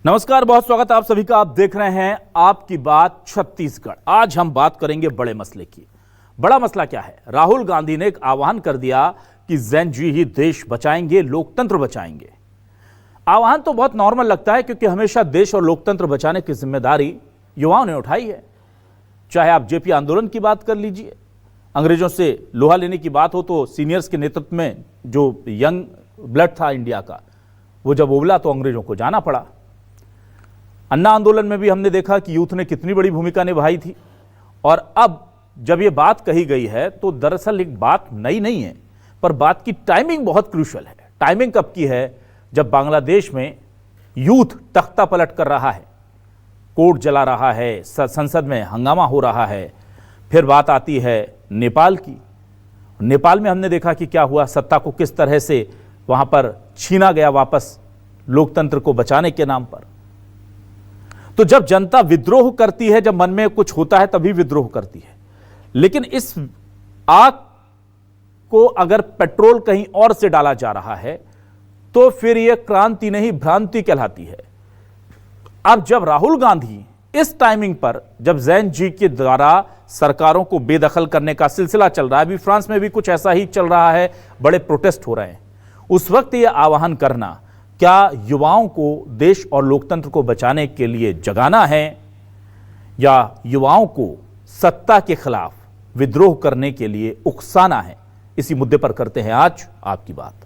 नमस्कार, बहुत स्वागत है आप सभी का। आप देख रहे हैं आपकी बात छत्तीसगढ़। आज हम बात करेंगे बड़े मसले की। बड़ा मसला क्या है? राहुल गांधी ने एक आह्वान कर दिया कि जैन जी ही देश बचाएंगे, लोकतंत्र बचाएंगे। आह्वान तो बहुत नॉर्मल लगता है क्योंकि हमेशा देश और लोकतंत्र बचाने की जिम्मेदारी युवाओं ने उठाई है। चाहे आप जेपी आंदोलन की बात कर लीजिए, अंग्रेजों से लोहा लेने की बात हो तो सीनियर्स के नेतृत्व में जो यंग ब्लड था इंडिया का, वो जब उबला तो अंग्रेजों को जाना पड़ा। अन्ना आंदोलन में भी हमने देखा कि यूथ ने कितनी बड़ी भूमिका निभाई थी। और अब जब ये बात कही गई है तो दरअसल एक बात नई नहीं है, पर बात की टाइमिंग बहुत क्रूशियल है। टाइमिंग कब की है? जब बांग्लादेश में यूथ तख्ता पलट कर रहा है, कोर्ट जला रहा है, संसद में हंगामा हो रहा है। फिर बात आती है नेपाल की। नेपाल में हमने देखा कि क्या हुआ, सत्ता को किस तरह से वहां पर छीना गया वापस लोकतंत्र को बचाने के नाम पर। तो जब जनता विद्रोह करती है, जब मन में कुछ होता है तभी विद्रोह करती है। लेकिन इस आग को अगर पेट्रोल कहीं और से डाला जा रहा है तो फिर यह क्रांति नहीं भ्रांति कहलाती है। अब जब राहुल गांधी इस टाइमिंग पर, जब जैन जी के द्वारा सरकारों को बेदखल करने का सिलसिला चल रहा है, अभी फ्रांस में भी कुछ ऐसा ही चल रहा है, बड़े प्रोटेस्ट हो रहे हैं, उस वक्त यह आह्वान करना क्या युवाओं को देश और लोकतंत्र को बचाने के लिए जगाना है या युवाओं को सत्ता के खिलाफ विद्रोह करने के लिए उकसाना है? इसी मुद्दे पर करते हैं आज आपकी बात।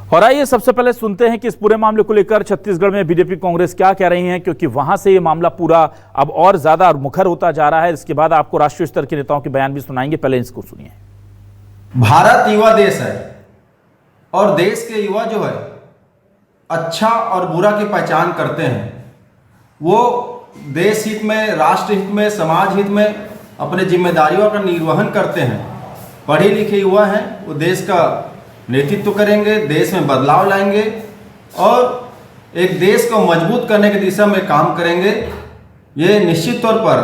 और आइए सबसे पहले सुनते हैं कि इस पूरे मामले को लेकर छत्तीसगढ़ में बीजेपी कांग्रेस क्या कह रही हैं, क्योंकि वहां से ये मामला पूरा अब और ज्यादा मुखर होता जा रहा है। इसके बाद आपको राष्ट्रीय स्तर के नेताओं के बयान भी सुनाएंगे, पहले इसको सुनिए। भारत युवा देश है और देश के युवा जो है अच्छा और बुरा की पहचान करते हैं। वो देश हित में, राष्ट्र हित में, समाज हित में अपने जिम्मेदारियों का निर्वहन करते हैं। पढ़े लिखे युवा हैं, वो देश का नेतृत्व करेंगे, देश में बदलाव लाएंगे और एक देश को मजबूत करने की दिशा में काम करेंगे। ये निश्चित तौर पर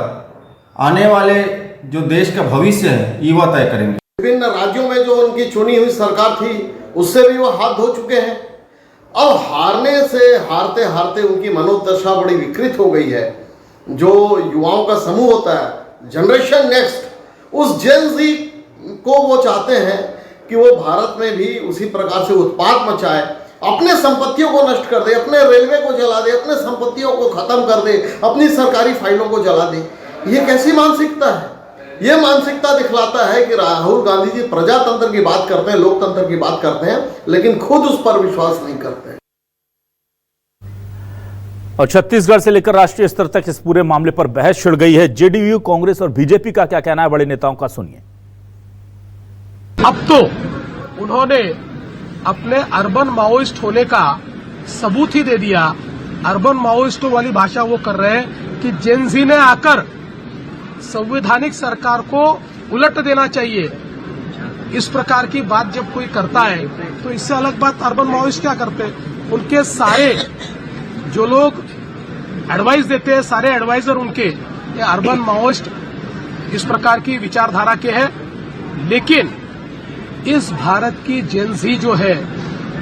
आने वाले जो देश का भविष्य है युवा तय करेंगे। विभिन्न राज्यों में जो उनकी चुनी हुई सरकार थी उससे भी वो हाथ धो चुके हैं। अब हारते हारते उनकी मनोदशा बड़ी विकृत हो गई है। जो युवाओं का समूह होता है, जनरेशन नेक्स्ट, उस जेन ज़ी को वो चाहते हैं कि वो भारत में भी उसी प्रकार से उत्पात मचाए, अपने संपत्तियों को नष्ट कर दे, अपने रेलवे को जला दे, अपने संपत्तियों को खत्म कर दे, अपनी सरकारी फाइलों को जला दे। ये कैसी मानसिकता है? ये मानसिकता दिखलाता है कि राहुल गांधी जी प्रजातंत्र की बात करते हैं, लोकतंत्र की बात करते हैं, लेकिन खुद उस पर विश्वास नहीं करते। और छत्तीसगढ़ से लेकर राष्ट्रीय स्तर तक इस पूरे मामले पर बहस छिड़ गई है। जेडीयू, कांग्रेस और बीजेपी का क्या कहना है, बड़े नेताओं का सुनिए। अब तो उन्होंने अपने अर्बन माओइस्ट होने का सबूत ही दे दिया। अर्बन माओइस्टों वाली भाषा वो कर रहे हैं कि जेन ज़ी ने आकर संवैधानिक सरकार को उलट देना चाहिए। इस प्रकार की बात जब कोई करता है तो इससे अलग बात अर्बन माओइस्ट क्या करते हैं? उनके सारे जो लोग एडवाइस देते हैं, सारे एडवाइजर उनके ये अर्बन माओइस्ट इस प्रकार की विचारधारा के हैं। लेकिन इस भारत की जेन ज़ी जो है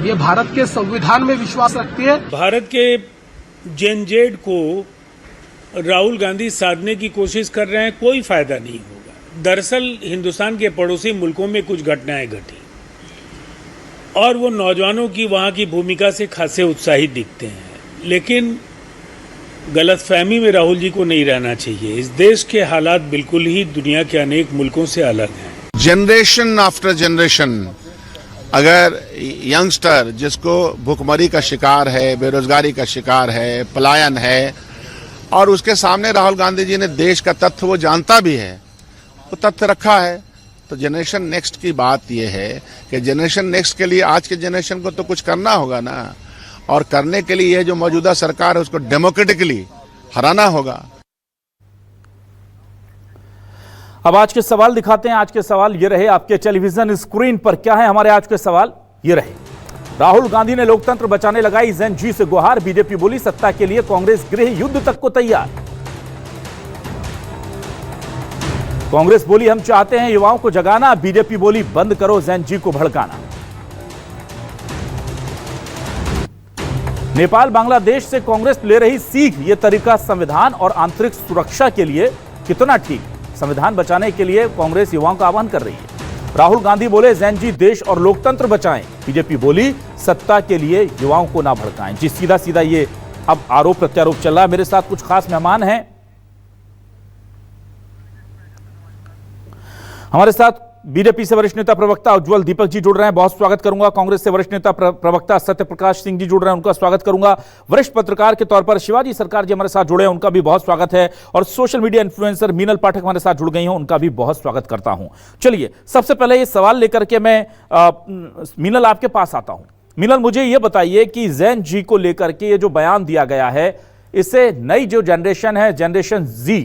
ये भारत के संविधान में विश्वास रखती है। भारत के जेन जेड को राहुल गांधी साधने की कोशिश कर रहे हैं, कोई फायदा नहीं होगा। दरअसल हिंदुस्तान के पड़ोसी मुल्कों में कुछ घटनाएं घटी और वो नौजवानों की वहां की भूमिका से खासे उत्साहित दिखते हैं, लेकिन गलतफहमी में राहुल जी को नहीं रहना चाहिए। इस देश के हालात बिल्कुल ही दुनिया के अनेक मुल्कों से अलग हैं। जनरेशन आफ्टर जनरेशन अगर यंगस्टर जिसको भुखमरी का शिकार है, बेरोजगारी का शिकार है, पलायन है, और उसके सामने राहुल गांधी जी ने देश का तथ्य वो जानता भी है, वो तथ्य रखा है, तो जनरेशन नेक्स्ट की बात ये है कि जनरेशन नेक्स्ट के लिए आज के जनरेशन को तो कुछ करना होगा ना, और करने के लिए ये जो मौजूदा सरकार है उसको डेमोक्रेटिकली हराना होगा। अब आज के सवाल दिखाते हैं। आज के सवाल ये रहे आपके टेलीविजन स्क्रीन पर। क्या है हमारे आज के सवाल? ये रहे। राहुल गांधी ने लोकतंत्र बचाने लगाई जेन जी से गुहार। बीजेपी बोली सत्ता के लिए कांग्रेस गृह युद्ध तक को तैयार। कांग्रेस बोली हम चाहते हैं युवाओं को जगाना। बीजेपी बोली बंद करो जेन जी को भड़काना। नेपाल बांग्लादेश से कांग्रेस ले रही सीख, यह तरीका संविधान और आंतरिक सुरक्षा के लिए कितना ठीक? संविधान बचाने के लिए कांग्रेस युवाओं का आह्वान कर रही है। राहुल गांधी बोले जेन जी देश और लोकतंत्र बचाएं। बीजेपी बोली सत्ता के लिए युवाओं को ना भड़काएं। जी सीधा सीधा ये अब आरोप प्रत्यारोप चल रहा है। मेरे साथ कुछ खास मेहमान हैं। हमारे साथ बीजेपी से वरिष्ठ नेता प्रवक्ता उज्जवल दीपक जी जुड़ रहे हैं, बहुत स्वागत करूंगा। कांग्रेस से वरिष्ठ नेता प्रवक्ता सत्यप्रकाश सिंह जी जुड़ रहे हैं, उनका स्वागत करूंगा। वरिष्ठ पत्रकार के तौर पर शिवाजी सरकार जी हमारे साथ जुड़े हैं, उनका भी बहुत स्वागत है। और सोशल मीडिया इन्फ्लुएंसर मीनल पाठक हमारे साथ जुड़ गई हैं, उनका भी बहुत स्वागत करता हूं। चलिए सबसे पहले ये सवाल लेकर के मैं मीनल आपके पास आता हूं। मीनल, मुझे ये बताइए कि जेन जी को लेकर के ये जो बयान दिया गया है, इससे नई जो जनरेशन है, जनरेशन जी,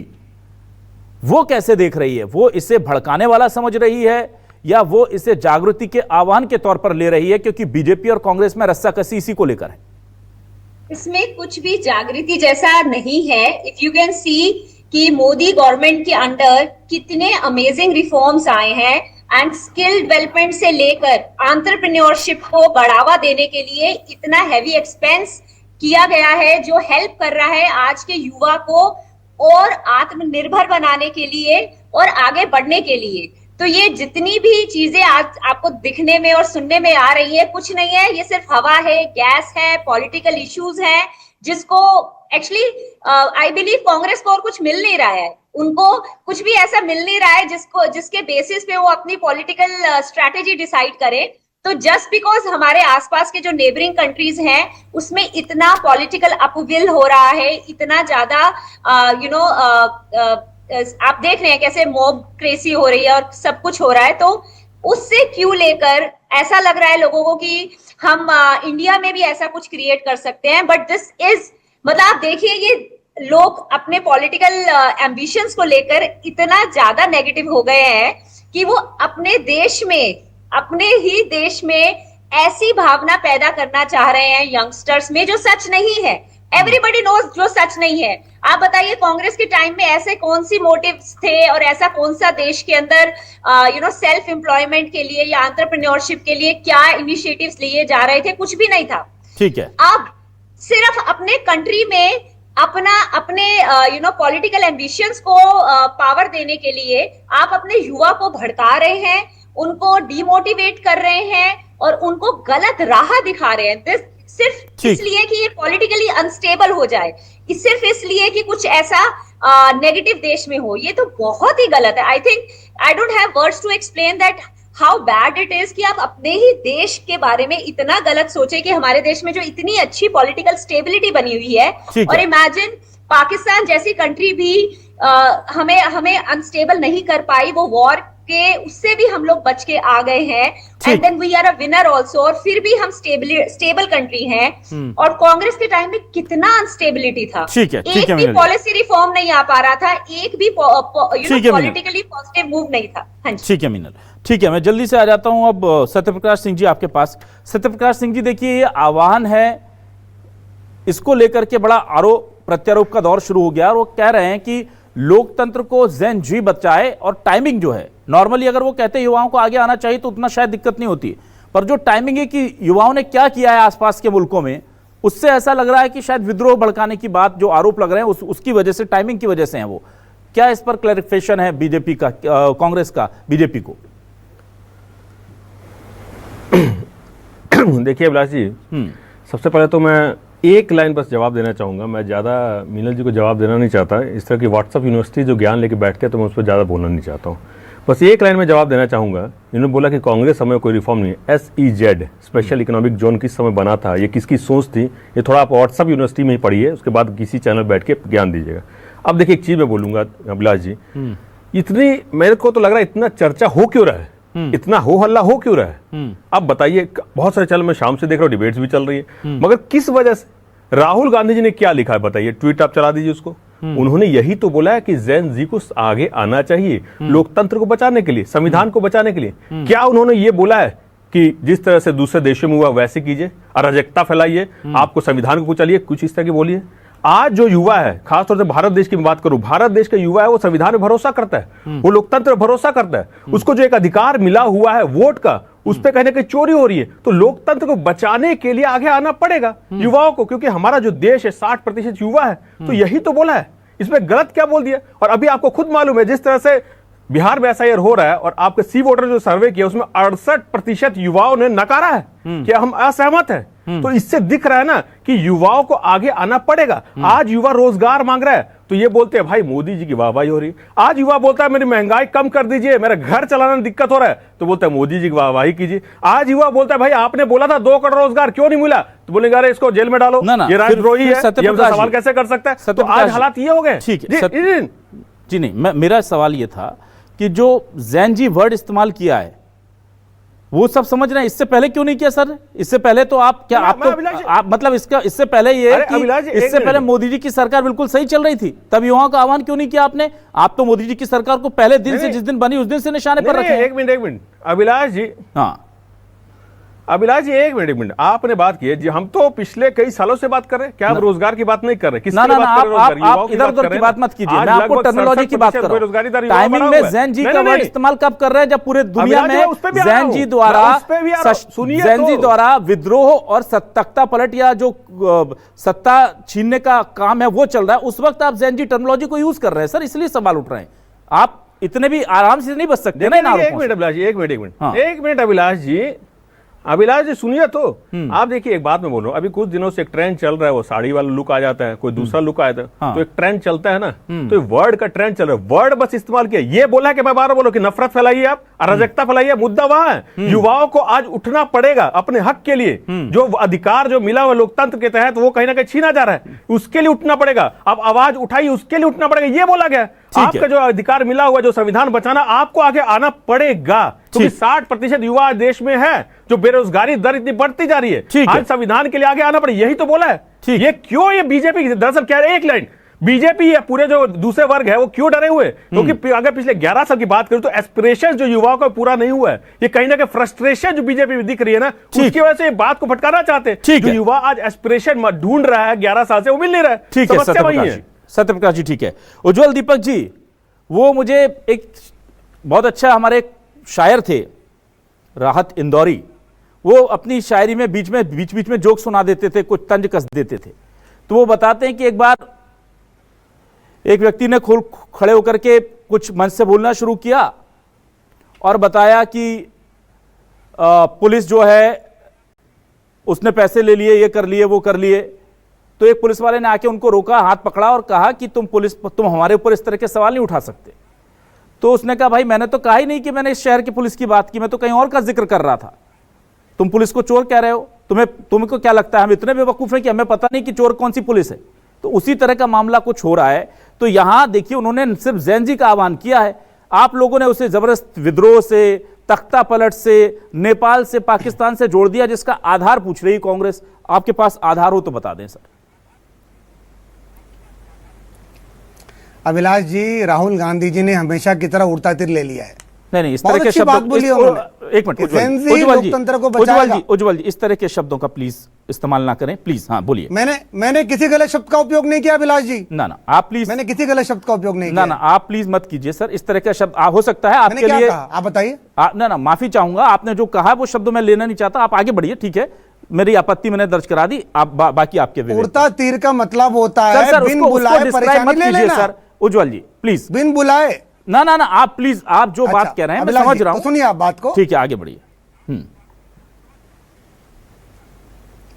वो कैसे देख रही है? वो इसे भड़काने वाला समझ रही है या वो इसे जागृति के आह्वान के तौर पर ले रही है? क्योंकि बीजेपी और कांग्रेस में रस्साकसी इसी को लेकर है। इसमें कुछ भी जागृति जैसा नहीं है। इफ यू कैन सी कि मोदी गवर्नमेंट के अंडर कितने अमेजिंग रिफॉर्म्स आए हैं एंड स्किल डेवलपमेंट से लेकर एंटरप्रेन्योरशिप को बढ़ावा देने के लिए इतना हैवी एक्सपेंस किया गया है, जो हेल्प कर रहा है आज के युवा को और आत्मनिर्भर बनाने के लिए और आगे बढ़ने के लिए। तो ये जितनी भी चीजें आज आपको दिखने में और सुनने में आ रही है, कुछ नहीं है, ये सिर्फ हवा है, गैस है, पॉलिटिकल इश्यूज हैं, जिसको एक्चुअली आई बिलीव कांग्रेस को और कुछ मिल नहीं रहा है। उनको कुछ भी ऐसा मिल नहीं रहा है जिसके बेसिस पे वो अपनी पॉलिटिकल स्ट्रैटेजी डिसाइड करें। तो जस्ट बिकॉज हमारे आसपास के जो नेबरिंग कंट्रीज हैं उसमें इतना पॉलिटिकल अपविल हो रहा है, इतना ज्यादा आप देख रहे हैं कैसे मॉब क्रेजी हो रही है और सब कुछ हो रहा है, तो उससे क्यों लेकर ऐसा लग रहा है लोगों को कि हम इंडिया में भी ऐसा कुछ क्रिएट कर सकते हैं। बट दिस इज मतलब आप देखिए, ये लोग अपने पॉलिटिकल एम्बिशंस को लेकर इतना ज्यादा नेगेटिव हो गए हैं कि वो अपने ही देश में ऐसी भावना पैदा करना चाह रहे हैं यंगस्टर्स में, जो सच नहीं है। एवरीबडी नोज जो सच नहीं है। आप बताइए कांग्रेस के टाइम में ऐसे कौन सी मोटिव्स थे और ऐसा कौन सा देश के अंदर सेल्फ एम्प्लॉयमेंट के लिए या एंटरप्रेन्योरशिप के लिए क्या इनिशिएटिव्स लिए जा रहे थे? कुछ भी नहीं था। ठीक है। अब सिर्फ अपने कंट्री में अपने पॉलिटिकल एम्बिशंस को पावर देने के लिए आप अपने युवा को भड़का रहे हैं, उनको डिमोटिवेट कर रहे हैं और उनको गलत राह दिखा रहे हैं, सिर्फ इसलिए कि ये पॉलिटिकली अनस्टेबल हो जाए, सिर्फ इसलिए कि कुछ ऐसा नेगेटिव देश में हो। ये तो बहुत ही गलत है। I think I don't have words to explain that how bad it is कि आप अपने ही देश के बारे में इतना गलत सोचे कि हमारे देश में जो इतनी अच्छी पॉलिटिकल स्टेबिलिटी बनी हुई है, और इमेजिन पाकिस्तान जैसी कंट्री भी हमें अनस्टेबल नहीं कर पाई, वो वॉर के उससे भी हम लोग बच के आ गए हैं, and then we are a winner also, और फिर भी हम स्टेबल कंट्री हैं। और कांग्रेस के टाइम में कितना अनस्टेबिलिटी था। एक भी पॉलिसी रिफॉर्म नहीं आ पा रहा था, एक भी पॉलिटिकली पॉजिटिव मूव नहीं था। हाँ जी, ठीक है मीनल, ठीक है। मैं जल्दी से आ जाता हूं अब सत्यप्रकाश सिंह जी आपके पास। सत्यप्रकाश सिंह जी, देखिए ये आह्वान है, इसको लेकर के बड़ा आरोप प्रत्यारोप का दौर शुरू हो गया और वो कह रहे हैं कि लोकतंत्र को जेन जी बचाए, और टाइमिंग जो है, नॉर्मली अगर वो कहते हैं युवाओं को आगे आना चाहिए तो उतना शायद दिक्कत नहीं होती, पर जो टाइमिंग है कि युवाओं ने क्या किया है आसपास के मुल्कों में, उससे ऐसा लग रहा है कि शायद विद्रोह भड़काने की बात जो आरोप लग रहे हैं उसकी वजह से, टाइमिंग की वजह से है वो। क्या इस पर क्लैरिफिकेशन है बीजेपी का, कांग्रेस का बीजेपी को? देखिए अभिलाष जी, सबसे पहले तो मैं एक लाइन बस जवाब देना चाहूँगा। मैं ज़्यादा मीनल जी को जवाब देना नहीं चाहता। इस तरह की व्हाट्सअप यूनिवर्सिटी जो ज्ञान लेके बैठते हैं तो मैं उस पर ज़्यादा बोलना नहीं चाहता हूँ। बस एक लाइन में जवाब देना चाहूँगा। इन्होंने बोला कि कांग्रेस समय कोई रिफॉर्म नहीं है। SEZ स्पेशल इकोनॉमिक जोन किस समय बना था, ये किसकी सोच थी, ये थोड़ा आप व्हाट्सअप यूनिवर्सिटी में ही पढ़िए, उसके बाद किसी चैनल बैठ के ज्ञान दीजिएगा। अब देखिए एक चीज़ मैं बोलूँगा अभिलाष जी, इतनी मेरे को तो लग रहा है इतना चर्चा हो क्यों रहा है, इतना हो हल्ला हो क्यों रहा है? अब बताइए, बहुत सारे चैनल में शाम से देख रहा हूँ डिबेट्स भी चल रही है, मगर किस वजह से? राहुल गांधी जी ने क्या लिखा है बताइए, ट्वीट आप चला दीजिए उसको। उन्होंने यही तो बोला है कि जेन जी को आगे आना चाहिए लोकतंत्र को बचाने के लिए, संविधान को बचाने के लिए। क्या उन्होंने ये बोला है कि जिस तरह से दूसरे देशों में हुआ वैसे कीजिए, अराजकता फैलाइए, आपको संविधान को कुचलिए, कुछ इस तरह की बोलिए। आज जो युवा है, खासतौर से भारत देश की बात करूं, भारत देश का युवा है वो संविधान में भरोसा करता है, वो लोकतंत्र में भरोसा करता है, उसको जो एक अधिकार मिला हुआ है वोट का, उस पर कहीं ना कहीं चोरी हो रही है। तो लोकतंत्र को बचाने के लिए आगे आना पड़ेगा युवाओं को, क्योंकि हमारा जो देश है 60% युवा है। तो यही तो बोला है, इसमें गलत क्या बोल दिया। और अभी आपको खुद मालूम है जिस तरह से बिहार में एसआईआर हो रहा है और आपके सी वोटर जो सर्वे किया उसमें 68% युवाओं ने नकारा है कि हम असहमत हैं। तो इससे दिख रहा है ना कि युवाओं को आगे आना पड़ेगा। आज युवा रोजगार मांग रहा है तो ये बोलते हैं भाई मोदी जी की वाहवाही हो रही है। आज युवा बोलता है मेरी महंगाई कम कर दीजिए, मेरा घर चलाना दिक्कत हो रहा है, तो बोलता है मोदी जी की वाहवाही कीजिए। आज युवा बोलता है भाई आपने बोला था 2 करोड़ रोजगार क्यों नहीं मिला, तो बोलेंगे अरे इसको जेल में डालो, ये राजद्रोही है, ये हमसे सवाल कैसे कर सकता है। तो आज हालात ये हो गए। ठीक है जी, नहीं मेरा सवाल ये था कि जो ज़ैनजी वर्ड इस्तेमाल किया है वो सब समझ रहे हैं, इससे पहले क्यों नहीं किया सर? इससे पहले तो आप क्या आप मतलब इसका इससे पहले ये कि इससे पहले मोदी जी की सरकार बिल्कुल सही चल रही थी, तब युवाओं का आह्वान क्यों नहीं किया आपने? आप तो मोदी जी की सरकार को पहले दिन से, जिस दिन बनी उस दिन से निशाने पर रखे। एक मिनट अभिलाष जी, हाँ अभिलाष जी एक मिनट आपने बात की है जी, हम तो पिछले कई सालों से बात कर रहे हैं, क्या आप रोजगार की बात नहीं कर रहे? किसकी बात कर रहे हैं? आप इधर उधर की बात मत कीजिए, मैं आपको टर्मिनोलॉजी की बात कर रहा हूं। टाइमिंग में ज़ैनजी का वर्ड इस्तेमाल कब कर रहे हैं जब पूरे दुनिया में ज़ैनजी द्वारा विद्रोह और तख्ता पलट या जो सत्ता छीनने का काम है वो चल रहा है, उस वक्त आप ज़ैनजी टर्मिनोलॉजी को यूज कर रहे हैं सर, इसलिए सवाल उठ रहे हैं। आप इतने भी आराम से नहीं बच सकते ना। एक मिनट अभिलाष जी, एक मिनट अभिलाष जी, अभिलाष जी सुनिए तो आप देखिए एक बात मैं बोल रहा हूँ, अभी कुछ दिनों से एक ट्रेंड चल रहा है, वो साड़ी वाला लुक आ जाता है, कोई दूसरा लुक आ जाता है, तो एक ट्रेंड चलता है ना, तो वर्ड का ट्रेंड चल रहा है, वर्ड बस इस्तेमाल किया। ये बोला कि मैं बार बोलो कि नफरत फैलाइए, आप अराजकता फैलाइए, मुद्दा वहां है। युवाओं को आज उठना पड़ेगा अपने हक के लिए, जो अधिकार जो मिला हुआ लोकतंत्र के तहत वो कहीं ना कहीं छीना जा रहा है, उसके लिए उठना पड़ेगा। अब आवाज उठाइए, उसके लिए उठना पड़ेगा, ये बोला गया। आपका जो अधिकार मिला हुआ, जो संविधान बचाना, आपको आगे आना पड़ेगा, क्योंकि 60% युवा देश में है, जो बेरोजगारी दर इतनी बढ़ती जा रही है। आज संविधान के लिए आगे आना पड़ेगा, यही तो बोला है। ये क्यों ये बीजेपी दरअसल क्या है, एक लाइन, बीजेपी या पूरे जो दूसरे वर्ग है वो क्यों डरे हुए? क्योंकि अगर पिछले 11 साल की बात करूं तो एस्पिरेशन जो युवाओं का पूरा नहीं हुआ है, ये कहीं ना कहीं फ्रस्ट्रेशन जो बीजेपी में दिख रही है ना, उसकी वजह से बात को भटकाना चाहते हैं। जो युवा आज एस्पिरेशन ढूंढ रहा है 11 साल से, वो मिल नहीं रहा है। ठीक है सत्यप्रकाश जी, ठीक है। उज्जवल दीपक जी, वो मुझे एक बहुत अच्छा हमारे शायर थे राहत इंदौरी, वो अपनी शायरी में बीच में जोक सुना देते थे, कुछ तंज कस देते थे। तो वो बताते हैं कि एक बार एक व्यक्ति ने खड़े होकर के कुछ मंच से बोलना शुरू किया और बताया कि पुलिस जो है उसने पैसे ले लिए, ये कर लिए, वो कर लिए। तो एक पुलिस वाले ने आके उनको रोका, हाथ पकड़ा और कहा कि तुम हमारे ऊपर इस तरह के सवाल नहीं उठा सकते। तो उसने कहा भाई मैंने तो कहा ही नहीं कि मैंने इस शहर की पुलिस की बात की, मैं तो कहीं और का जिक्र कर रहा था। तुम पुलिस को चोर कह रहे हो, तुमको क्या लगता है हम इतने बेवकूफ हैं कि हमें पता नहीं कि चोर कौन सी पुलिस है? तो उसी तरह का मामला कुछ हो रहा है। तो यहां देखिए उन्होंने सिर्फ ज़ैनजी का आह्वान किया है, आप लोगों ने उसे जबरदस्त विद्रोह से, तख्ता पलट से, नेपाल से, पाकिस्तान से जोड़ दिया, जिसका आधार पूछ रही कांग्रेस। आपके पास आधार हो तो बता दें सर। अभिलाष जी, राहुल गांधी जी ने हमेशा की तरह उड़ता तीर ले लिया है। नहीं, इस तरह के शब्दों, एक मिनट उज्जवल जी, इस तरह के शब्दों का प्लीज इस्तेमाल ना करें, प्लीज। हाँ बोलिए। मैंने किसी गलत शब्द का उपयोग नहीं किया अभिलाष जी। ना आप प्लीज, मैंने किसी गलत शब्द का उपयोग नहीं किया। ना आप प्लीज मत कीजिए सर, इस तरह का शब्द हो सकता है आपके लिए। आप बताइए। ना माफी चाहूंगा, आपने जो कहा वो शब्द मैं लेना नहीं चाहता, आप आगे बढ़िए। ठीक है, मेरी आपत्ति मैंने दर्ज करा दी, आप बाकी आपके। उड़ता तीर का मतलब होता है बिन बुलाए परेशानी ले लेना। सर उज्जवल जी प्लीज, बिन बुलाए। ना आप प्लीज, आप जो बात कह रहे हैं मैं समझ रहा हूं, सुनिए आप बात को। ठीक है, आगे बढ़िए।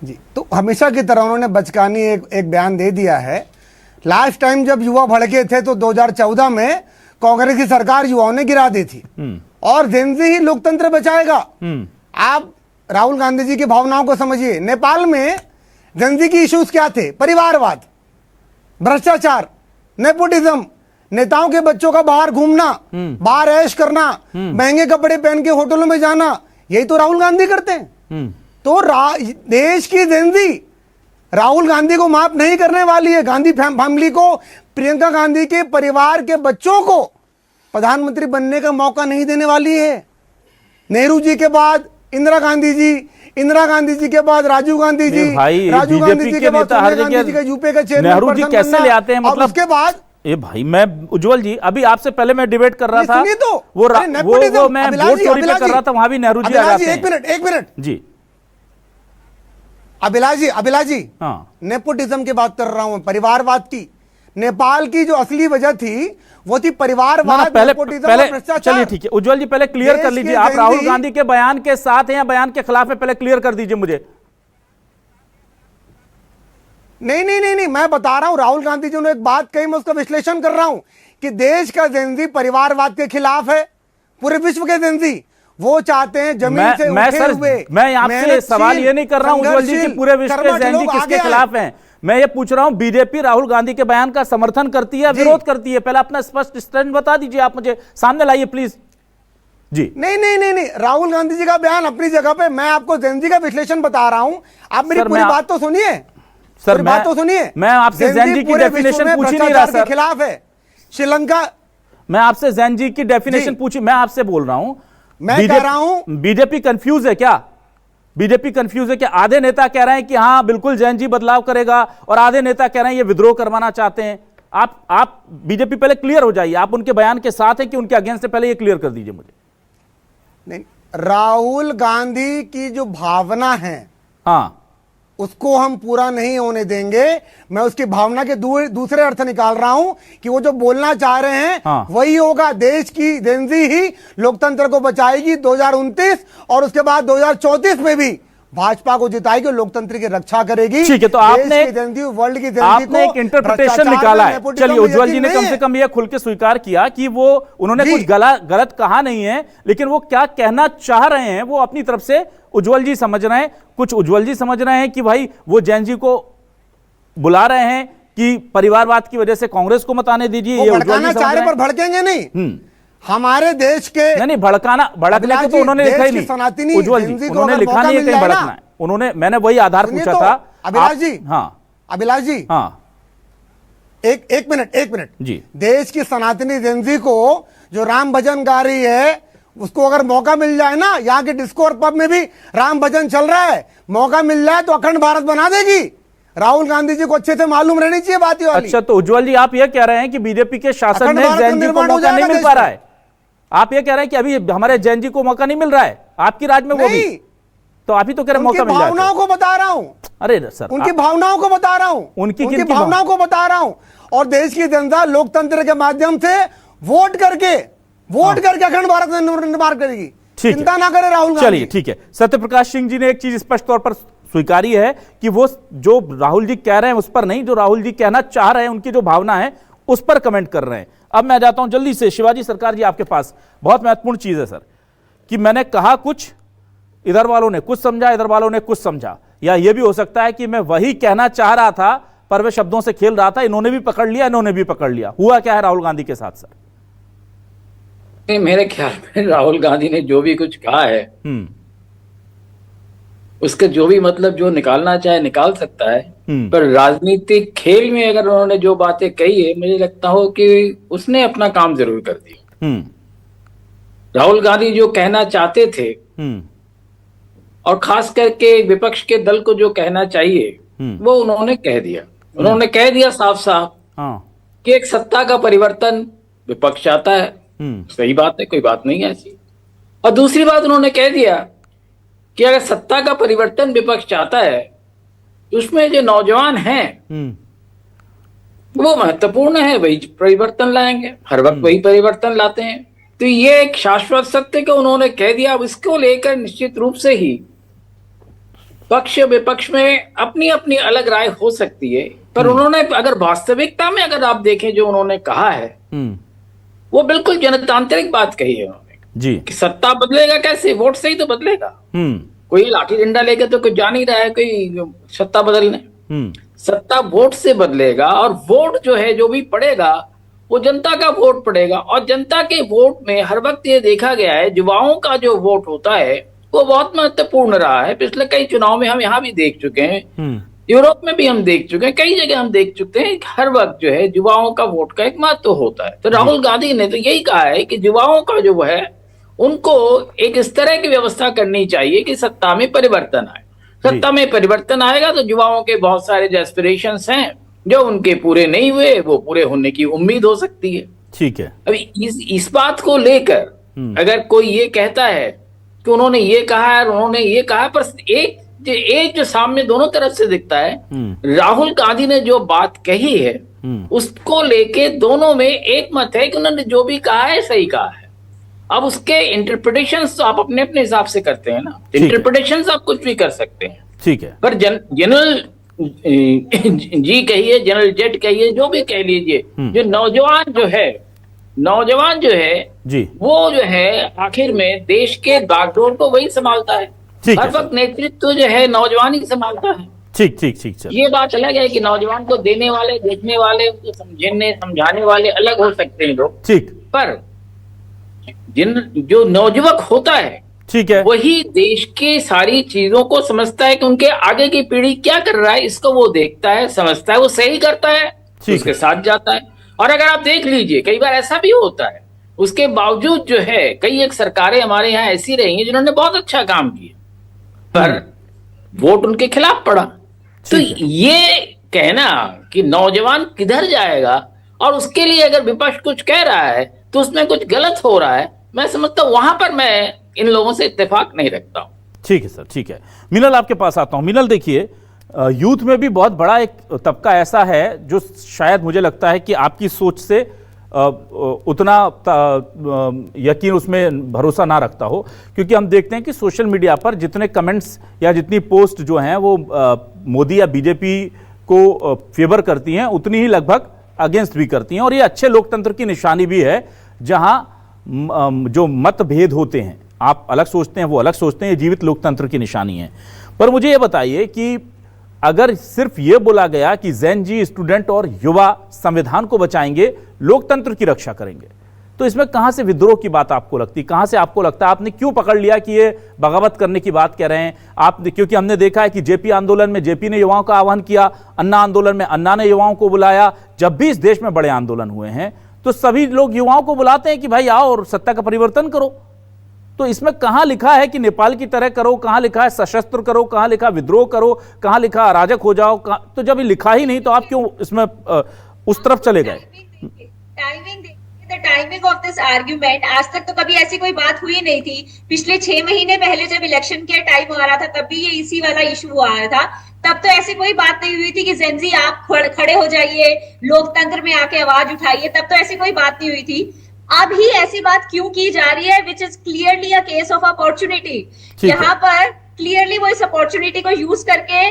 जी, तो हमेशा की तरह उन्होंने बचकानी एक बयान दे दिया है। लास्ट टाइम जब युवा भड़के थे तो 2014 में कांग्रेस की सरकार युवाओं ने गिरा दी थी, और ज़ैनजी ही लोकतंत्र बचाएगा। आप राहुल गांधी जी की भावनाओं को समझिए। नेपाल में ज़ैनजी की इश्यूज क्या थे? परिवारवाद, भ्रष्टाचार, नेपोटिज्म, नेताओं के बच्चों का बाहर घूमना, बाहर ऐश करना, महंगे कपड़े पहन के होटलों में जाना, यही तो राहुल गांधी करते हैं। तो देश की ज़ैनजी राहुल गांधी को माफ नहीं करने वाली है। गांधी फैमिली को, प्रियंका गांधी के परिवार के बच्चों को प्रधानमंत्री बनने का मौका नहीं देने वाली है। नेहरू जी के बाद इंदिरा गांधी जी के बाद राजीव गांधी जी, भाई राजीव गांधी बीजेपी जी के के बाद नेता हर सोनिया गांधी जी जगह का यूपी का चेयरमैन नेहरू जी पर्सन कैसे बनना, ले आते हैं, और मतलब उसके बाद ए भाई मैं उज्जवल जी अभी आपसे पहले मैं डिबेट कर रहा ये था सुनिए तो, वो अरे nepotism, वो मैं अभिलाष वोट जी, चोरी पे अभिलाष कर रहा जी, था, वहां भी नेहरू जी आ अभिलाष जी, जाते हैं। एक मिनट जी अभिलाष जी हाँ नेपोटिज्म की बात कर रहा हूं, परिवारवाद की। नेपाल की जो असली वजह थी वो थी ना, परिवारवाद, पहले नेपोटिज्म और पहले भ्रष्टाचार। चलिए ठीक है उज्जवल जी, पहले क्लियर देश कर के लीजिए आप Gen राहुल Z गांधी के बयान के साथ हैं या बयान के खिलाफ है, पहले क्लियर कर दीजिए मुझे। नहीं, मैं बता रहा हूं राहुल गांधी जी ने एक बात कही, मैं उसका विश्लेषण कर रहा हूं कि देश का जेनजी परिवारवाद के खिलाफ है, पूरे विश्व के जेनजी वो चाहते हैं जमीन से मैं उठे सर हुए मैं आपसे मेहनतशील, सवाल ये नहीं कर रहा हूं उज्जवल जी कि पूरे विश्व के कर्मठ जेनजी लोग किसके आगे खिलाफ आए। हैं, मैं ये पूछ रहा हूं बीजेपी राहुल गांधी के बयान का समर्थन करती है या जी। विरोध करती है, पहले अपना स्पष्ट स्टैंड बता दीजिए, आप मुझे सामने लाइए प्लीज। जी नहीं, राहुल गांधी जी का बयान अपनी जगह पे, मैं आपको जेनजी का विश्लेषण बता रहा हूं, आप मेरी सर, पूरी मैं- बात तो सुनिए, सर, पूरी बात तो सुनिए। मैं आपसे जेनजी की पूरे विश्व डेफिनेशन में पूछ ही नहीं भ्रष्टाचार रहा, के सर। खिलाफ है। श्रीलंका, मैं आपसे जेनजी की डेफिनेशन जी। पूछी, मैं आपसे बोल रहा हूं मैं कह रहा हूं बीजेपी कंफ्यूज है क्या? बीजेपी कंफ्यूज है कि आधे नेता कह रहे हैं कि हां बिल्कुल जैन जी बदलाव करेगा और आधे नेता कह रहे हैं ये विद्रोह करवाना चाहते हैं। आप बीजेपी पहले क्लियर हो जाइए, आप उनके बयान के साथ हैं कि उनके अगेंस्ट है, पहले ये क्लियर कर दीजिए मुझे। नहीं, राहुल गांधी की जो भावना है हाँ उसको हम पूरा नहीं होने देंगे। मैं उसकी भावना के दूसरे अर्थ निकाल रहा हूं कि वो जो बोलना चाह रहे हैं हाँ। वही होगा। देश की जेनजी ही लोकतंत्र को बचाएगी 2029 और उसके बाद 2034 में भी भाजपा को जिताएगी, लोकतंत्र की रक्षा करेगी। ठीक है, तो आपने वर्ल्ड की जेनजी आपने एक इंटरप्रिटेशन निकाला है। चलिए उज्जवल जी ने कम से कम यह खुल के स्वीकार किया कि वो उन्होंने कुछ गलत कहा नहीं है, लेकिन वो क्या कहना चाह रहे हैं वो अपनी तरफ से उज्जवल जी समझ रहे हैं। कुछ उज्जवल जी समझ रहे हैं कि भाई वो जैन जी को बुला रहे हैं कि परिवारवाद की वजह से कांग्रेस को मत आने दीजिए, ये उज्जवल जी समझ रहे हैं। पर भड़केंगे नहीं, हमारे देश के नहीं भड़कने को तो उन्होंने लिखा ही नहीं उज्जवल जी, उन्होंने लिखा नहीं है कहीं भड़कना है, उन्होंने, मैंने वही आधार पूछा था। अभिलाष जी, हाँ अभिलाष जी, हाँ एक मिनट जी, देश की सनातनी जेनजी को जो राम भजन गा रही है उसको अगर मौका मिल जाए ना, यहाँ के डिस्को और पब में भी राम भजन चल रहा है, मौका मिल जाए तो अखंड भारत बना देगी। राहुल गांधी जी को अच्छे से मालूम रहनी चाहिए बात ये वाली। अच्छा, तो उज्जवल जी आप यह कह रहे हैं कि बीजेपी के शासन में जैन जी को मौका नहीं मिल पा रहा है, आप ये कह रहे हैं कि अभी हमारे जैन जी को मौका नहीं मिल रहा है आपकी राज में, वो भी तो आप ही तो कह रहे मौका मिल जाए। भावनाओं को बता रहा हूं, अरे सर उनकी भावनाओं को बता रहा हूं, उनकी भावनाओं को बता रहा हूं। और देश की जनता लोकतंत्र के माध्यम से वोट करके अखंड भारत निर्माण करेगी, चिंता ना करे राहुल गांधी। चलिए ठीक है, सत्यप्रकाश सिंह जी ने एक चीज स्पष्ट तौर पर स्वीकारी है कि वो जो राहुल जी कह रहे हैं उस पर नहीं, जो राहुल जी कहना चाह रहे हैं उनकी जो भावना है उस पर कमेंट कर रहे हैं। अब मैं जाता हूं जल्दी से शिवाजी सरकार जी आपके पास, बहुत महत्वपूर्ण चीज है सर कि मैंने कहा कुछ, इधर वालों ने कुछ समझा, इधर वालों ने कुछ समझा, या यह भी हो सकता है कि मैं वही कहना चाह रहा था पर वे शब्दों से खेल रहा था, इन्होंने भी पकड़ लिया, इन्होंने भी पकड़ लिया। हुआ क्या है राहुल गांधी के साथ सर? मेरे ख्याल में राहुल गांधी ने जो भी कुछ कहा है उसके जो भी मतलब जो निकालना चाहे निकाल सकता है, पर राजनीतिक खेल में अगर उन्होंने जो बातें कही है मुझे लगता हो कि उसने अपना काम जरूर कर दिया। राहुल गांधी जो कहना चाहते थे और खास करके विपक्ष के दल को जो कहना चाहिए वो उन्होंने कह दिया। उन्होंने कह दिया साफ साफ कि एक सत्ता का परिवर्तन विपक्ष चाहता है, सही बात है, कोई बात नहीं है ऐसी। और दूसरी बात उन्होंने कह दिया कि अगर सत्ता का परिवर्तन विपक्ष चाहता है तो उसमें जो नौजवान हैं वो महत्वपूर्ण है, वही परिवर्तन लाएंगे, हर वक्त वही परिवर्तन लाते हैं। तो ये एक शाश्वत सत्य को उन्होंने कह दिया। अब इसको लेकर निश्चित रूप से ही पक्ष विपक्ष में अपनी अपनी अलग राय हो सकती है, पर उन्होंने अगर वास्तविकता में अगर आप देखें जो उन्होंने कहा है वो बिल्कुल जनतांत्रिक बात कही है उन्होंने जी, कि सत्ता बदलेगा कैसे, वोट से ही तो बदलेगा। कोई लाठी डंडा लेकर तो कोई जा नहीं रहा है कोई सत्ता बदलने, सत्ता वोट से बदलेगा। और वोट जो है जो भी पड़ेगा वो जनता का वोट पड़ेगा, और जनता के वोट में हर वक्त ये देखा गया है युवाओं का जो वोट होता है वो बहुत महत्वपूर्ण रहा है। पिछले कई चुनाव में हम यहाँ भी देख चुके हैं, यूरोप में भी हम देख चुके हैं, कई जगह हम देख चुके हैं, हर वक्त जो है युवाओं का वोट का एक महत्व होता है। तो राहुल गांधी ने तो यही कहा है कि युवाओं का जो है उनको एक इस तरह की व्यवस्था करनी चाहिए कि सत्ता में परिवर्तन आए। सत्ता में परिवर्तन आएगा तो युवाओं के बहुत सारे जो एस्पिरेशंस हैं जो उनके पूरे नहीं हुए वो पूरे होने की उम्मीद हो सकती है। ठीक है। अभी इस बात को लेकर अगर कोई ये कहता है कि उन्होंने ये कहा है उन्होंने ये कहा, पर एक जो सामने दोनों तरफ से दिखता है, राहुल गांधी ने जो बात कही है उसको लेके दोनों में एक मत है कि उन्होंने जो भी कहा है सही कहा है। अब उसके इंटरप्रिटेशंस तो आप अपने अपने हिसाब से करते हैं ना, इंटरप्रिटेशंस आप कुछ भी कर सकते हैं। ठीक है। पर जनरल जी कहिए, जनरल जेट कहिए, जो भी कह लीजिए, जो नौजवान जो है जी, वो जो है आखिर में देश के बागडोर को वही संभालता है। हर वक्त नेतृत्व जो है नौजवान ही संभालता है। ठीक ठीक ठीक। चल, ये बात अलग है कि नौजवान को देने वाले, देखने वाले, उनको समझाने वाले अलग हो सकते हैं लोग। ठीक। पर जो नौजुवक होता है, ठीक है, वही देश की सारी चीजों को समझता है कि उनके आगे की पीढ़ी क्या कर रहा है, इसको वो देखता है, समझता है, वो सही करता है, उसके साथ जाता है। और अगर आप देख लीजिए कई बार ऐसा भी होता है, उसके बावजूद जो है कई एक सरकारें हमारे यहाँ ऐसी रही हैं जिन्होंने बहुत अच्छा काम किया पर वोट उनके खिलाफ पड़ा। तो ये कहना कि नौजवान किधर जाएगा और उसके लिए अगर विपक्ष कुछ कह रहा है तो उसमें कुछ गलत हो रहा है, मैं समझता हूं वहां पर मैं इन लोगों से इत्तेफाक नहीं रखता हूं। ठीक है सर, ठीक है। मिनल आपके पास आता हूं। मिनल देखिए, यूथ में भी बहुत बड़ा एक तबका ऐसा है जो शायद मुझे लगता है कि आपकी सोच से उतना यकीन उसमें भरोसा ना रखता हो, क्योंकि हम देखते हैं कि सोशल मीडिया पर जितने कमेंट्स या जितनी पोस्ट जो हैं वो मोदी या बीजेपी को फेवर करती हैं उतनी ही लगभग अगेंस्ट भी करती हैं। और ये अच्छे लोकतंत्र की निशानी भी है जहां जो मतभेद होते हैं, आप अलग सोचते हैं वो अलग सोचते हैं, ये जीवित लोकतंत्र की निशानी है। पर मुझे ये बताइए कि अगर सिर्फ ये बोला गया कि जैन जी स्टूडेंट और युवा संविधान को बचाएंगे, लोकतंत्र की रक्षा करेंगे, तो इसमें कहां से विद्रोह की बात आपको लगती, कहां से आपको लगता है आपने क्यों पकड़ लिया कि ये बगावत करने की बात कह रहे हैं आप? क्योंकि हमने देखा है कि जेपी आंदोलन में जेपी ने युवाओं का आह्वान किया, अन्ना आंदोलन में अन्ना ने युवाओं को बुलाया। जब भी इस देश में बड़े आंदोलन हुए हैं तो सभी लोग युवाओं को बुलाते हैं कि भाई आओ और सत्ता का परिवर्तन करो। तो इसमें कहां लिखा है कि नेपाल की तरह करो, कहां लिखा है सशस्त्र करो, कहां लिखा विद्रोह करो, कहां लिखा अराजक हो जाओ? तो जब ये लिखा ही नहीं तो आप क्यों इसमें उस तरफ चले गए? टाइमिंग ऑफ दिस आर्ग्यूमेंट, आज तक तो कभी ऐसी कोई बात हुई नहीं थी। पिछले 6 महीने पहले जब इलेक्शन के टाइम आ रहा था तब भी ये इसी वाला इशू आ रहा था। तब तो ऐसी कोई बात नहीं हुई थी कि जेनजी आप खड़े हो जाइए, लोकतंत्र में आके आवाज उठाइए, तब तो ऐसी कोई बात नहीं हुई थी। अब ही ऐसी बात क्यों की जा रही है, which is clearly a case of opportunity. यहाँ पर क्लियरली वो इस अपॉर्चुनिटी को यूज करके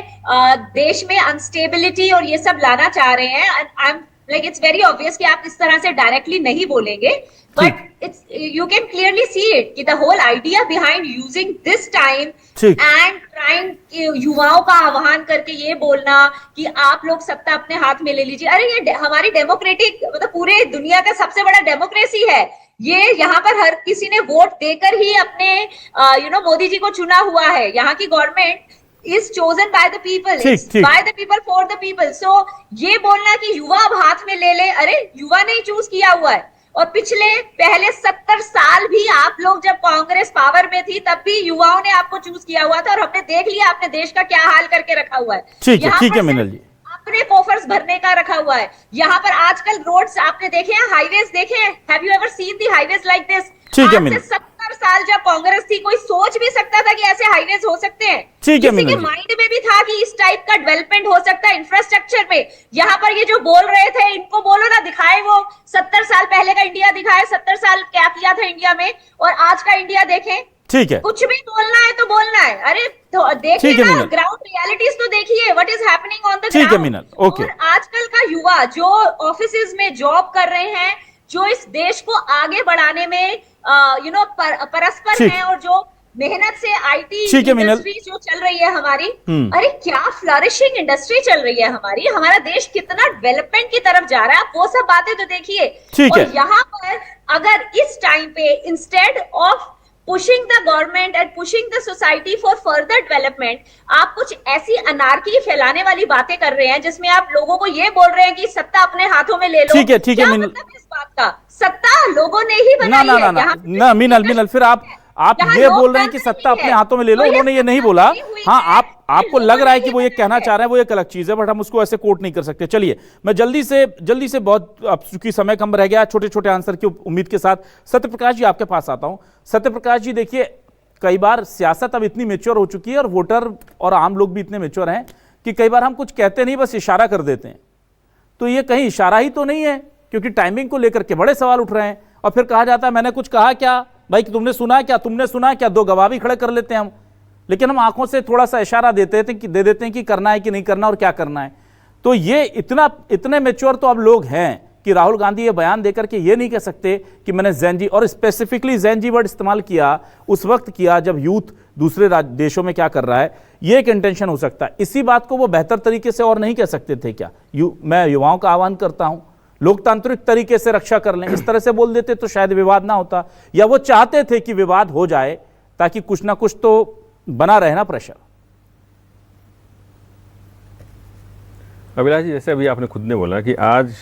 देश में अनस्टेबिलिटी और ये सब लाना चाह रहे हैं। I am like it's very obvious कि आप इस तरह से डायरेक्टली नहीं बोलेंगे, but it's you can clearly see it कि the whole idea behind using this time and trying युवाओं का आह्वान करके ये बोलना कि आप लोग सत्ता अपने हाथ में ले लीजिए। अरे ये हमारी डेमोक्रेटिक, मतलब पूरे दुनिया का सबसे बड़ा डेमोक्रेसी है ये। यहाँ पर हर किसी ने वोट देकर ही अपने मोदी जी को चुना हुआ है। यहाँ की government is chosen by the people, by the people for the people. So ये बोलना कि युवा अब हाथ में ले ले, अरे युवा ने चूज किया हुआ है। और पहले 70 साल भी आप लोग जब कांग्रेस पावर में थी तब भी युवाओं ने आपको चूज किया हुआ था और हमने देख लिया आपने देश का क्या हाल करके रखा हुआ है। ठीक है मिनल जी, अपने कोफर्स भरने का रखा हुआ है। यहाँ पर आजकल रोड्स आपने देखे हैं, हाईवेज देखे हैं? Have you ever seen the highways like this? ठीक है मिनल। 70 साल जब कांग्रेस थी कोई सोच भी सकता था कि ऐसे हाईवेज हो सकते हैं? किसी के माइंड में भी था कि इस टाइप का डेवलपमेंट हो सकता है इंफ्रास्ट्रक्चर में? यहाँ पर ये जो बोल रहे थे इनको बोलो ना, दिखाए वो 70 साल पहले का इंडिया दिखाए, 70 साल क्या किया था इंडिया में और आज का इंडिया देखें। ठीक है, कुछ भी बोलना है तो बोलना है। अरे तो देखिए ना, ग्राउंड रियलिटीज तो देखिए, what is happening on the ground. और आजकल का युवा जो ऑफिसेज में जॉब कर रहे हैं, जो इस देश को आगे बढ़ाने में परस्पर हैं और जो मेहनत से आईटी इंडस्ट्री जो चल रही है हमारी, अरे क्या फ्लरिशिंग इंडस्ट्री चल रही है हमारी, हमारा देश कितना डेवलपमेंट की तरफ जा रहा है, आप वो सब बातें तो देखिए। और यहाँ पर अगर इस टाइम पे instead of pushing the government and pushing the society for further development, आप कुछ ऐसी अनार्की फैलाने वाली बातें कर रहे हैं जिसमें आप लोगों को ये बोल रहे हैं कि सत्ता अपने हाथों में ले लो। ठीक है मतलब इस बात सत्ता लोगों ने ही ना बनाई ना है। ना ना यहाँ पे ना मिनल फिर आप जहाँ ये बोल रहे हैं कि लोकतंत्र सत्ता नहीं अपने है, हाथों में ले लो, तो ये उन्होंने ये नहीं सत्ता बोला। नहीं हुई हाँ, है, आपको ये लग रहा है लोगों कि ने वो ये ही कहना बनाई चाह रहे हैं, वो एक अलग चीज है, बट हम उसको ऐसे कोट नहीं कर सकते। चलिए मैं जल्दी से बहुत, अब चूंकि समय कम रह गया, छोटे छोटे आंसर की उम्मीद के साथ सत्यप्रकाश जी आपके पास आता हूं। सत्यप्रकाश जी देखिए, कई बार सियासत अब इतनी मेच्योर हो चुकी है और वोटर और आम लोग भी इतने मेच्योर हैं कि कई बार हम कुछ कहते नहीं, बस इशारा कर देते हैं। तो ये कहीं इशारा ही तो नहीं है, क्योंकि टाइमिंग को लेकर के बड़े सवाल उठ रहे हैं और फिर कहा जाता है मैंने कुछ कहा क्या, भाई तुमने सुना क्या, तुमने सुना क्या, दो गवाह भी खड़े कर लेते हैं हम, लेकिन हम आंखों से थोड़ा सा इशारा दे देते हैं कि करना है कि नहीं करना और क्या करना है। तो ये इतने मेच्योर तो अब लोग हैं कि राहुल गांधी ये बयान देकर के ये नहीं कह सकते कि मैंने ज़ैन-जी, और स्पेसिफिकली ज़ैन-जी वर्ड इस्तेमाल किया उस वक्त किया जब यूथ दूसरे देशों में क्या कर रहा है, ये एक इंटेंशन हो सकता है। इसी बात को वो बेहतर तरीके से और नहीं कह सकते थे क्या? मैं युवाओं का आह्वान करता हूं, लोकतांत्रिक तरीके से रक्षा कर लें, इस तरह से बोल देते तो शायद विवाद ना होता, या वो चाहते थे कि विवाद हो जाए ताकि कुछ ना कुछ तो बना रहे ना प्रेशर। अभिलाष जी, जैसे अभी आपने खुद ने बोला कि आज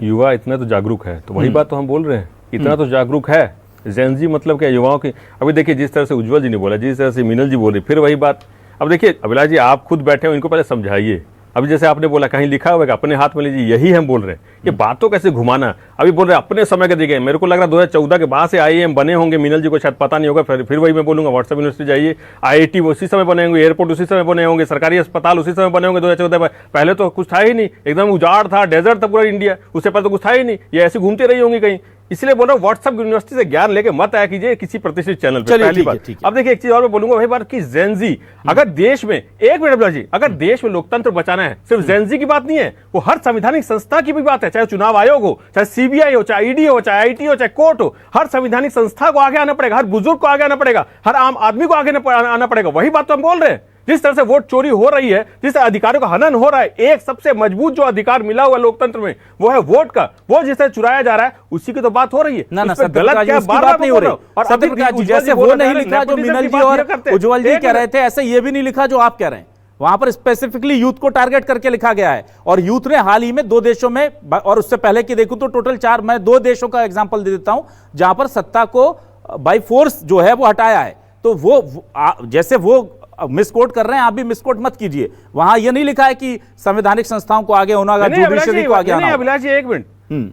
युवा इतना तो जागरूक है, तो वही बात तो हम बोल रहे हैं, इतना तो जागरूक है। ज़ैन-जी मतलब क्या, युवाओं की। अभी देखिए जिस तरह से उज्ज्वल जी ने बोला, जिस तरह से मीनल जी बोल रही, फिर वही बात। अब देखिए अभिलाष जी, आप खुद बैठे हो, इनको पहले समझाइए। अभी जैसे आपने बोला कहीं लिखा हुआ है, अपने हाथ में लीजिए, यही हम बोल रहे हैं। ये बातों कैसे घुमाना, अभी बोल रहे हैं अपने समय के दिखे। मेरे को लग रहा है 2014 के बाद से IIM बने होंगे, मीनल जी को शायद पता नहीं होगा, फिर वही मैं बोलूंगा, व्हाट्सएप यूनिवर्सिटी जाइए, IIT उसी समय बने होंगे, एयरपोर्ट उसी समय बने होंगे, सरकारी अस्पताल उसी समय बने होंगे 2014 में। पहले तो कुछ था ही नहीं, एकदम उजाड़ था, डेजर्ट था पूरा इंडिया, उससे पहले तो कुछ था ही नहीं, ये ऐसे घूमते रही होंगी कहीं। इसलिए बोल रहा हूँ, व्हाट्सएप यूनिवर्सिटी से ज्ञान लेके मत आया कीजिए किसी प्रतिष्ठित चैनल पे, पहली बात। अब देखिए एक चीज और मैं बोलूंगा भाई बात की, ज़ैन-जी अगर देश में, एक मिनट जी, अगर देश में लोकतंत्र बचाना है, सिर्फ ज़ैन-जी की बात नहीं है, वो हर संवैधानिक संस्था की भी बात है, चाहे चुनाव आयोग हो, चाहे CBI हो, चाहे ED हो, चाहे IT हो, चाहे कोर्ट हो, हर संवैधानिक संस्था को आगे आना पड़ेगा, हर बुजुर्ग को आगे आना पड़ेगा, हर आम आदमी को आगे आना पड़ेगा। वही बात तो हम बोल रहे हैं। जिस तरह से वोट चोरी हो रही है, जिस तरह अधिकारों का हनन हो रहा है, एक सबसे मजबूत जो अधिकार मिला हुआ लोकतंत्र में वो है वोट का, वो जिस तरह चुराया जा रहा है, उसी की तो बात हो रही है। ना गलत क्या बात नहीं हो रही। और सत्यप्रकाश जी, जैसे वो नहीं लिखा जो मीनल जी और उज्ज्वल जी कह रहे थे, ऐसे ये भी नहीं लिखा जो आप कह रहे हैं। वहां पर स्पेसिफिकली यूथ को टारगेट करके लिखा गया है, और यूथ ने हाल ही में 2 देशों में, और उससे पहले की देखूं तो टोटल 4, मैं 2 देशों का एग्जांपल दे देता हूं जहां पर सत्ता को बाय फोर्स जो है वो हटाया है। तो वो जैसे वो मिसकोट कर रहे हैं, आप भी मिसकोट मत कीजिए। वहां ये नहीं लिखा है कि संवैधानिक संस्थाओं को आगे होना, जुडिशरी को आगे आना। अभिलाष जी एक मिनट,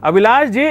अभिलाष जी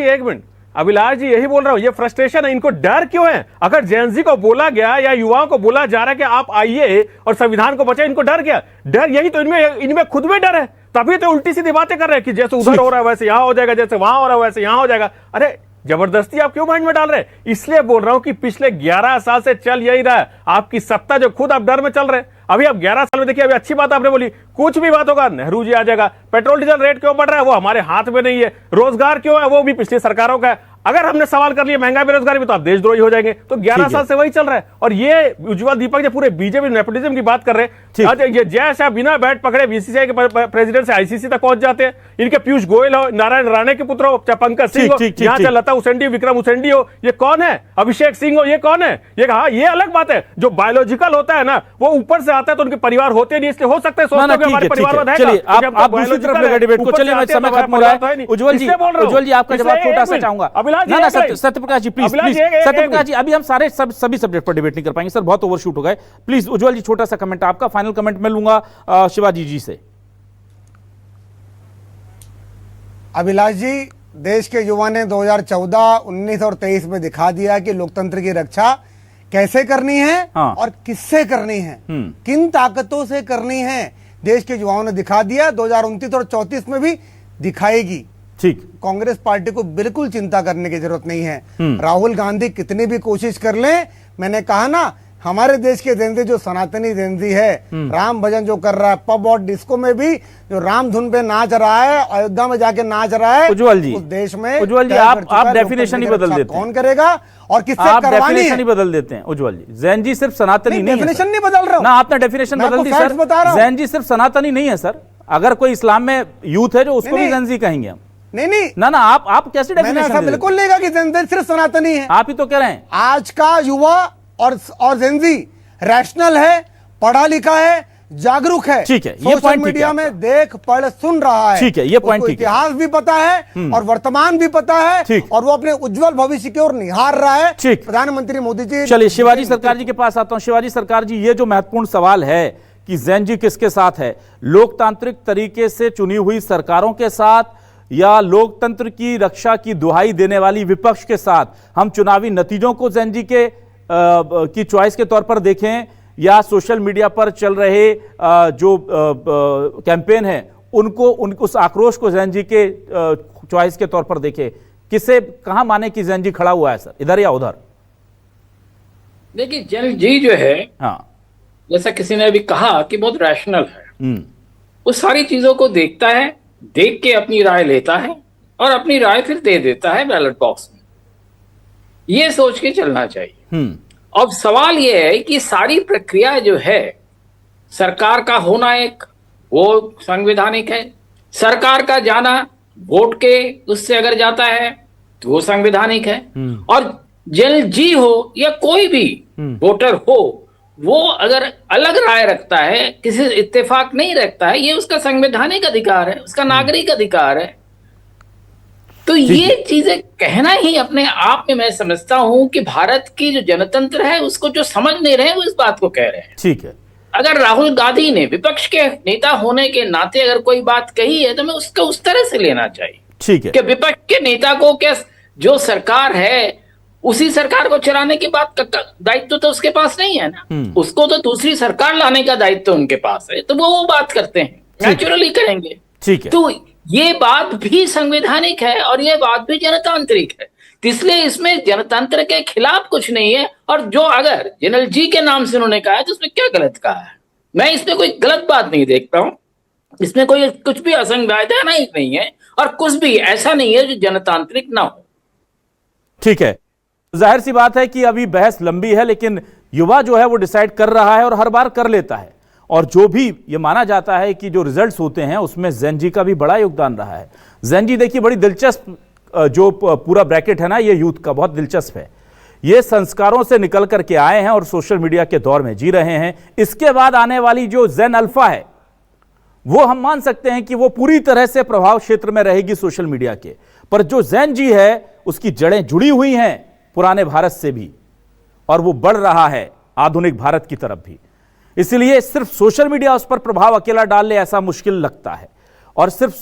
एक मिनट, अभिलाष जी यही बोल रहा हूं, ये फ्रस्ट्रेशन है, इनको डर क्यों है? अगर ज़ैन-जी को बोला गया या युवाओं को बोला जा रहा है कि आप आइए और संविधान को बचाए, इनको डर क्या? डर यही तो इनमें खुद में डर है, तभी तो उल्टी सीधी बातें कर रहे हैं कि जैसे उधर हो रहा है वैसे यहां हो जाएगा, जैसे वहां हो रहा है वैसे यहां हो जाएगा। अरे जबरदस्ती आप क्यों माइंड में डाल रहे हैं? इसलिए बोल रहा हूं कि पिछले 11 साल से चल यही रहा है, आपकी सत्ता जो खुद आप डर में चल रहे हैं। अभी आप 11 साल में देखिए, अभी अच्छी बात आपने बोली, कुछ भी बात होगा नेहरू जी आ जाएगा, पेट्रोल डीजल रेट क्यों बढ़ रहा है वो हमारे हाथ में नहीं है, रोजगार क्यों है वो भी पिछली सरकारों का है। अगर हमने सवाल कर लिया महंगाई बेरोजगारी में, तो आप देशद्रोही हो जाएंगे। तो 11 साल से वही चल रहा है। और ये उज्ज्वल दीपक जो पूरे बीजेपी नेपोटिज्म की बात कर रहे हैं, आज ये जय शाह बिना बैठ पकड़े BCCI के प्रेसिडेंट से ICC तक पहुंच जाते हैं। इनके पीयूष गोयल हो, नारायण राणे के पुत्र हो, चाहे पंकज सिंह हो, यहाँ चाहे लता उसेंडी, विक्रम उसेंडी हो, ये कौन है? अभिषेक सिंह हो, ये कौन है? ये हाँ, ये अलग बात है। जो बायोलॉजिकल होता है ना, वो ऊपर से आता है, तो उनके परिवार होते नहीं, इसलिए हो सकता है सोचते हैं हमारे परिवार में। चलिए आप दूसरी तरफ लेकर डिबेट को, चलिए मैं समय खत्म हो रहा है। उज्ज्वल जी आपका जवाब छोटा सा चाहूंगा। सत्यप्रकाश जी प्लीज, सत्यप्रकाश जी, अभी हम सभी सब्जेक्ट पर डिबेट नहीं कर पाएंगे सर, बहुत ओवरशूट हो गए। प्लीज उज्ज्वल जी, छोटा सा कमेंट आपका, फाइनल कमेंट मैं लूंगा शिवाजी जी से। अभिलाष जी, देश के युवा ने 2014, 19 और 23 में दिखा दिया कि लोकतंत्र की रक्षा कैसे करनी है और किससे करनी है, किन ताकतों से करनी है। देश के युवाओं ने दिखा दिया, 2029 और 34 में भी दिखाएगी। ठीक, कांग्रेस पार्टी को बिल्कुल चिंता करने की जरूरत नहीं है। राहुल गांधी कितनी भी कोशिश कर लें, मैंने कहा ना, हमारे देश के ज़ैन-जी जो सनातनी ज़ैन-जी है, राम भजन जो कर रहा है, पब और डिस्को में भी जो राम धुन पे नाच रहा है, अयोध्या में जाके नाच रहा है, उज्ज्वल जी, उस देश में उज्ज्वल जी आप डेफिनेशन ही बदल देते हैं। कौन करेगा और किससे आप करवानी है? डेफिनेशन ही बदल देते हैं उज्ज्वल जी। ज़ैन-जी सिर्फ सनातनी नहीं है। डेफिनेशन नहीं बदल रहा हूं ना, आपने डेफिनेशन बदल दी सर। ज़ैन-जी सिर्फ सनातनी नहीं है सर। अगर कोई इस्लाम में यूथ है जो, उसको भी ज़ैन-जी कहेंगे हम। नहीं ना, आप कैसे डेफिनेशन? बिल्कुल नहीं कहा कि ज़ैन-जी सिर्फ सनातनी है। आप ही तो कह रहे हैं। आज का युवा और ज़ैन-जी रैशनल है, पढ़ा लिखा है, जागरूक है, ठीक है, ये सोशल पॉइंट ठीक मीडिया है में देख पढ़ सुन रहा है, ठीक है, ये पॉइंट उसको ठीक है। इतिहास भी पता है और वर्तमान भी पता है, ठीक। और वो अपने उज्जवल भविष्य की ओर निहार रहा है। ठीक। प्रधानमंत्री मोदी जी। चलिए शिवाजी सरकार जी के पास आता हूं। शिवाजी सरकार जी, ये जो महत्वपूर्ण सवाल है कि जैन जी किसके साथ है, लोकतांत्रिक तरीके से चुनी हुई सरकारों के साथ या लोकतंत्र की रक्षा की दुहाई देने वाली विपक्ष के साथ, हम चुनावी नतीजों को जैन जी के की चॉइस के तौर पर देखें या सोशल मीडिया पर चल रहे जो कैंपेन है उनको उस आक्रोश को जैन जी के चॉइस के तौर पर देखें, किसे कहां माने कि जैन जी खड़ा हुआ है सर, इधर या उधर? देखिए जैन जी जो है, हाँ, जैसा किसी ने अभी कहा कि बहुत रैशनल है, वो सारी चीजों को देखता है, देख के अपनी राय लेता है और अपनी राय फिर दे देता है बैलेट बॉक्स में। ये सोच के चलना चाहिए। अब सवाल ये है कि सारी प्रक्रिया जो है, सरकार का होना एक वो संवैधानिक है, सरकार का जाना वोट के उससे अगर जाता है तो वो संवैधानिक है, और जैन जी हो या कोई भी वोटर हो, वो अगर अलग राय रखता है, किसी से इत्तेफाक नहीं रखता है, ये उसका संवैधानिक अधिकार है, उसका नागरिक अधिकार है। तो ये चीजें कहना ही अपने आप में मैं समझता हूं कि भारत की जो जनतंत्र है उसको जो समझ नहीं रहे वो इस बात को कह रहे हैं। ठीक है, अगर राहुल गांधी ने विपक्ष के नेता होने के नाते अगर कोई बात कही है तो मैं उसको उस तरह से लेना चाहिए। ठीक है, कि विपक्ष के नेता को क्या जो सरकार है उसी सरकार को चलाने की बात का दायित्व तो उसके पास नहीं है ना, उसको तो दूसरी सरकार लाने का दायित्व उनके पास है, तो वो बात करते हैं, नेचुरली करेंगे। ठीक है, तो ये बात भी संवैधानिक है और ये बात भी जनतांत्रिक है, इसलिए इसमें जनतंत्र के खिलाफ कुछ नहीं है। और जो अगर जनरल जी के नाम से उन्होंने कहा है तो उसमें क्या गलत कहा है? मैं इसमें कोई गलत बात नहीं देखता हूं, इसमें कोई कुछ भी असंवैधानिक नहीं है और कुछ भी ऐसा नहीं है जो जनतांत्रिक ना हो। ठीक है, जाहिर सी बात है कि अभी बहस लंबी है, लेकिन युवा जो है वो डिसाइड कर रहा है और हर बार कर लेता है, और जो भी ये माना जाता है कि जो रिजल्ट्स होते हैं उसमें जैन जी का भी बड़ा योगदान रहा है। जैन जी देखिए, बड़ी दिलचस्प जो पूरा ब्रैकेट है ना, ये यूथ का बहुत दिलचस्प है। ये संस्कारों से निकल करके आए हैं और सोशल मीडिया के दौर में जी रहे हैं। इसके बाद आने वाली जो जैन अल्फा है वो हम मान सकते हैं कि वो पूरी तरह से प्रभाव क्षेत्र में रहेगी सोशल मीडिया के, पर जो जैन जी है उसकी जड़ें जुड़ी हुई हैं पुराने भारत से भी, और वो बढ़ रहा है आधुनिक भारत की तरफ भी। इसलिए सिर्फ सोशल मीडिया उस पर प्रभाव अकेला डाल ले ऐसा मुश्किल लगता है, और सिर्फ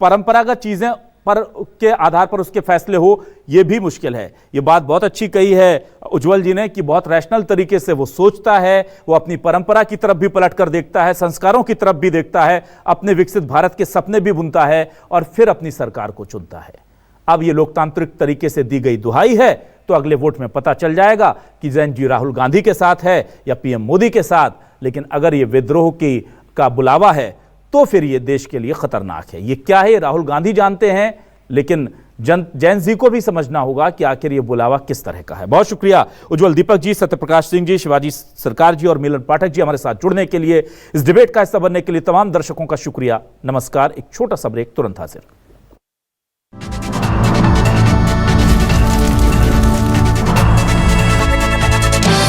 परंपरागत चीजें पर के आधार पर उसके फैसले हो यह भी मुश्किल है। यह बात बहुत अच्छी कही है उज्जवल जी ने कि बहुत रैशनल तरीके से वो सोचता है, वो अपनी परंपरा की तरफ भी पलट कर देखता है, संस्कारों की तरफ भी देखता है, अपने विकसित भारत के सपने भी बुनता है और फिर अपनी सरकार को चुनता है। अब ये लोकतांत्रिक तरीके से दी गई दुहाई है, तो अगले वोट में पता चल जाएगा कि जैन जी राहुल गांधी के साथ है या पीएम मोदी के साथ। लेकिन अगर ये विद्रोह का बुलावा है तो फिर ये देश के लिए खतरनाक है। ये क्या है राहुल गांधी जानते हैं, लेकिन जैन जी को भी समझना होगा कि आखिर ये बुलावा किस तरह का है। बहुत शुक्रिया उज्जवल, दीपक जी, सत्यप्रकाश सिंह जी, शिवाजी सरकार जी और मिलन पाठक जी हमारे साथ जुड़ने के लिए, इस डिबेट का हिस्सा बनने के लिए तमाम दर्शकों का शुक्रिया। नमस्कार। एक छोटा सा ब्रेक तुरंत हाजिर।